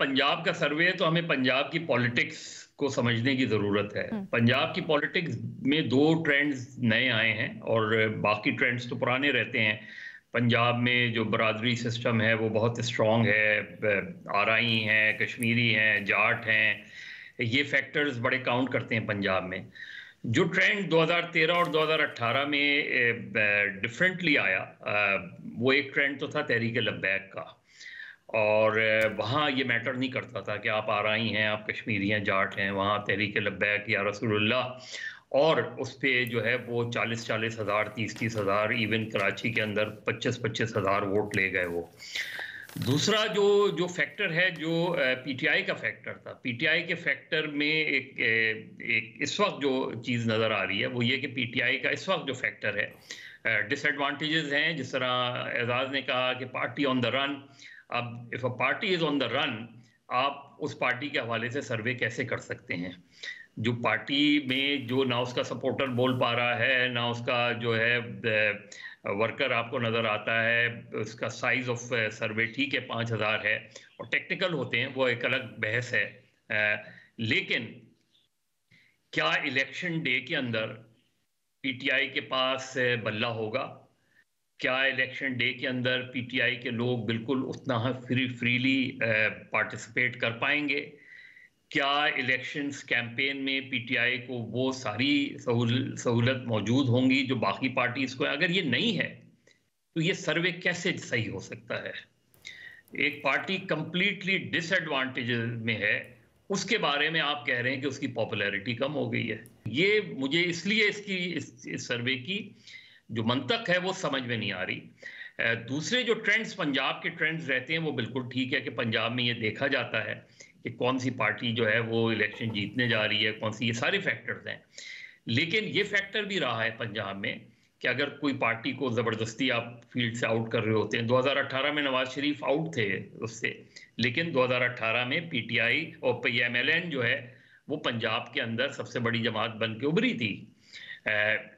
पंजाब का सर्वे है तो हमें पंजाब की पॉलिटिक्स को समझने की ज़रूरत है। पंजाब की पॉलिटिक्स में दो ट्रेंड्स नए आए हैं और बाकी ट्रेंड्स तो पुराने रहते हैं। पंजाब में जो बरादरी सिस्टम है वो बहुत स्ट्रॉन्ग है, आरई हैं, कश्मीरी हैं, जाट हैं, ये फैक्टर्स बड़े काउंट करते हैं पंजाब में। जो ट्रेंड 2013 और 2018 में डिफरेंटली आया, वो एक ट्रेंड तो था तहरीक लब्बैक का, और वहाँ ये मैटर नहीं करता था कि आप आरई हैं, आप कश्मीरी हैं, जाट हैं, वहाँ तहरीक लब्बैक या रसूलुल्लाह, और उस पर जो है वो 40-40 हज़ार, 30-30 हज़ार, इवन कराची के अंदर 25-25 हज़ार वोट ले गए वो। दूसरा जो जो फैक्टर है, जो पीटीआई का फैक्टर था, पीटीआई के फैक्टर में एक इस वक्त जो चीज़ नज़र आ रही है वो ये कि पीटीआई का इस वक्त जो फैक्टर है, डिसएडवांटेजेस हैं। जिस तरह एजाज ने कहा कि पार्टी ऑन द रन। अब if a party is on the run, आप उस पार्टी के हवाले से सर्वे कैसे कर सकते हैं? जो पार्टी में जो ना उसका सपोर्टर बोल पा रहा है, ना उसका जो है वर्कर आपको नज़र आता है, उसका साइज ऑफ सर्वे ठीक है 5,000 है और टेक्निकल होते हैं, वो एक अलग बहस है। लेकिन क्या इलेक्शन डे के अंदर पीटीआई के पास बल्ला होगा? क्या इलेक्शन डे के अंदर पीटीआई के लोग बिल्कुल उतना फ्रीली पार्टिसिपेट कर पाएंगे? क्या इलेक्शंस कैंपेन में पीटीआई को वो सारी सहूलत मौजूद होंगी जो बाकी पार्टीज को? अगर ये नहीं है तो ये सर्वे कैसे सही हो सकता है? एक पार्टी कंप्लीटली डिसएडवांटेज में है, उसके बारे में आप कह रहे हैं कि उसकी पॉपुलैरिटी कम हो गई है। ये मुझे इसलिए इस सर्वे की जो मंतक है वो समझ में नहीं आ रही। दूसरे जो ट्रेंड्स, पंजाब के ट्रेंड्स रहते हैं, वो बिल्कुल ठीक है कि पंजाब में ये देखा जाता है कि कौन सी पार्टी जो है वो इलेक्शन जीतने जा रही है, कौन सी, ये सारे फैक्टर्स हैं। लेकिन ये फैक्टर भी रहा है पंजाब में कि अगर कोई पार्टी को ज़बरदस्ती आप फील्ड से आउट कर रहे होते हैं, 2018 में नवाज शरीफ आउट थे उससे, लेकिन 2018 में पीटीआई और पीएमएलएन जो है वो पंजाब के अंदर सबसे बड़ी जमात बन के उभरी थी।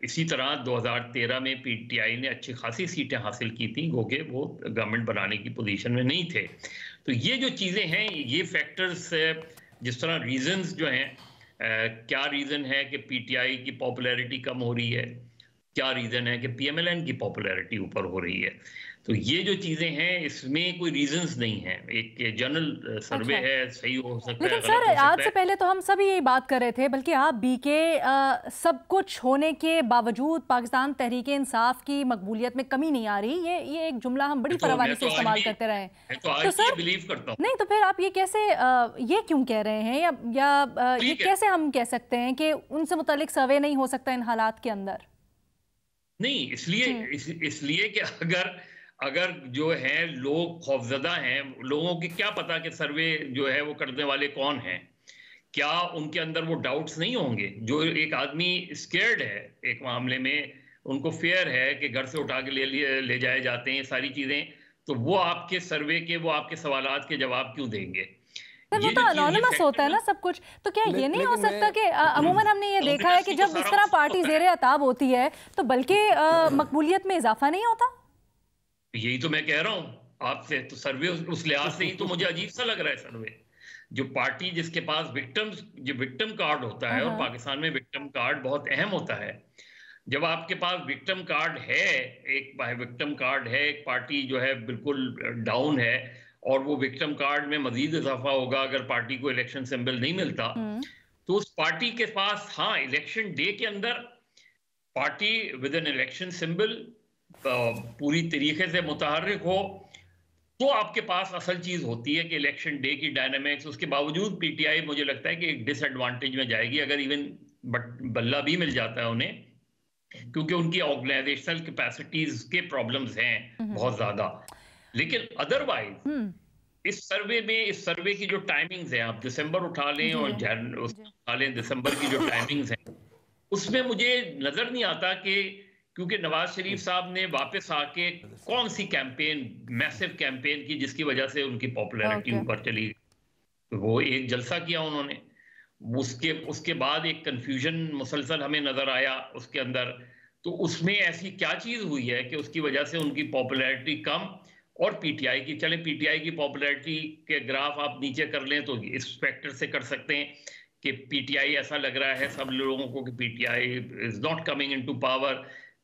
इसी तरह 2013 में पीटीआई ने अच्छी खासी सीटें हासिल की थी, गोके वो गवर्नमेंट बनाने की पोजीशन में नहीं थे। तो ये जो चीज़ें हैं, ये फैक्टर्स, जिस तरह रीजंस जो हैं, क्या रीज़न है कि पीटीआई की पॉपुलैरिटी कम हो रही है, क्या रीज़न है कि पीएमएलएन की पॉपुलैरिटी ऊपर हो रही है। तो ये जो चीज़ें हैं, इसमें कोई रीजंस नहीं है, एक जनरल सर्वे है, सही हो सकता है, लेकिन सर आज से पहले तो हम सब यही बात कर रहे थे, बल्कि आप बीके सब कुछ होने के बावजूद पाकिस्तान तहरीक इंसाफ की मकबूलियत में कमी नहीं आ रही, ये एक जुमला हम बड़ी परवानी से इस्तेमाल करते रहे। तो सर बिलीव करता हूं। नहीं तो फिर आप ये कैसे, ये क्यों कह रहे हैं, या ये कैसे हम कह सकते हैं कि उनसे मुतालिक सर्वे नहीं हो सकता इन हालात के अंदर? नहीं, इसलिए कि अगर जो है लोग खौफजदा हैं, लोगों की क्या पता कि सर्वे जो है वो करने वाले कौन हैं, क्या उनके अंदर वो डाउट्स नहीं होंगे? जो एक आदमी स्केर्ड है एक मामले में, उनको फेयर है कि घर से उठा के ले जाए जाते हैं सारी चीजें, तो वो आपके सर्वे के, वो आपके सवालात के जवाब क्यों देंगे? वो तो अनोनिमस होता है ना सब कुछ, तो क्या ये नहीं हो सकता कि अमूमन हमने ये देखा है कि जब इस तरह पार्टी ज़ेरे अताब होती है तो बल्कि मकबूलियत में इजाफा नहीं होता? यही तो मैं कह रहा हूं आपसे। तो सर्वे उस लिहाज से ही तो मुझे अजीब सा लग रहा है सर्वे। जो पार्टी जिसके पास विक्टिम कार्ड होता है, और पाकिस्तान में विक्टिम कार्ड बहुत अहम होता है, जब आपके पास विक्टिम कार्ड है, एक पार्टी जो है बिल्कुल डाउन है, और वो विक्टिम कार्ड में मजीद इजाफा होगा अगर पार्टी को इलेक्शन सिंबल नहीं मिलता, तो उस पार्टी के पास, हाँ, इलेक्शन डे के अंदर party with an election symbol पूरी तरीके से मुतहर्रिक हो, तो आपके पास असल चीज होती है कि इलेक्शन डे की डायनामिक्स। उसके बावजूद पीटीआई मुझे लगता है कि एक डिसएडवांटेज में जाएगी, अगर इवन बल्ला भी मिल जाता है उन्हें, क्योंकि उनकी ऑर्गेनाइजेशनल कैपेसिटीज के प्रॉब्लम्स हैं बहुत ज्यादा। लेकिन अदरवाइज इस सर्वे की जो टाइमिंग्स हैं, आप दिसंबर उठा लें और उठा लें, दिसंबर की जो टाइमिंग्स हैं, उसमें मुझे नजर नहीं आता कि, क्योंकि नवाज शरीफ साहब ने वापस आके कौन सी कैंपेन, मैसिव कैंपेन की जिसकी वजह से उनकी पॉपुलैरिटी ऊपर चली। वो एक जलसा किया उन्होंने, उसके बाद एक कंफ्यूजन मुसलसल हमें नजर आया उसके अंदर। तो उसमें ऐसी क्या चीज हुई है कि उसकी वजह से उनकी पॉपुलैरिटी कम, और पीटीआई की, चले पीटीआई की पॉपुलैरिटी के ग्राफ आप नीचे कर लें तो इस फैक्टर से कर सकते हैं कि पीटीआई ऐसा लग रहा है सब लोगों को कि PTI is not coming into power,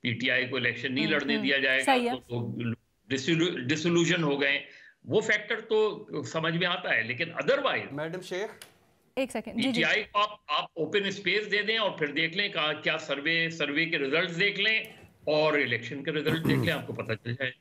PTI को इलेक्शन नहीं लड़ने दिया जाएगा, तो डिसोल्यूशन हो गए। वो फैक्टर तो समझ में आता है, लेकिन अदरवाइज मैडम शेख एक सेकंड, पीटीआई को आप ओपन स्पेस दे दें और फिर देख लें क्या सर्वे के रिजल्ट्स देख लें और इलेक्शन के रिजल्ट देख लें, आपको पता चल जाए।